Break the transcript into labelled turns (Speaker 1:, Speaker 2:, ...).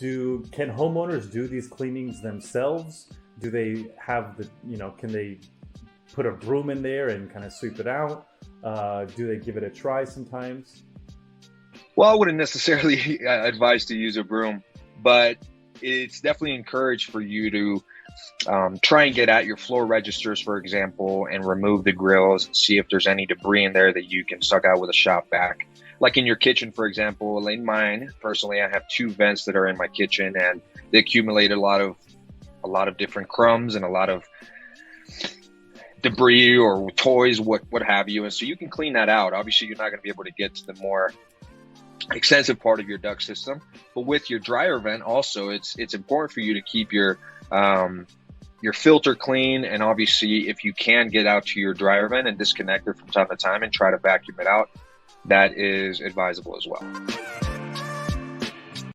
Speaker 1: Can homeowners do these cleanings themselves? Do they have can they put a broom in there and kind of sweep it out? Do they give it a try sometimes?
Speaker 2: Well, I wouldn't necessarily advise to use a broom, but it's definitely encouraged for you to try and get at your floor registers, for example, and remove the grills and see if there's any debris in there that you can suck out with a shop vac. Like in your kitchen, for example, in mine, personally, I have 2 vents that are in my kitchen, and they accumulate a lot of different crumbs and a lot of debris or toys, what have you. And so you can clean that out. Obviously, you're not going to be able to get to the more extensive part of your duct system, but with your dryer vent also, it's important for you to keep your filter clean. And obviously, if you can get out to your dryer vent and disconnect it from time to time and try to vacuum it out, that is advisable as well.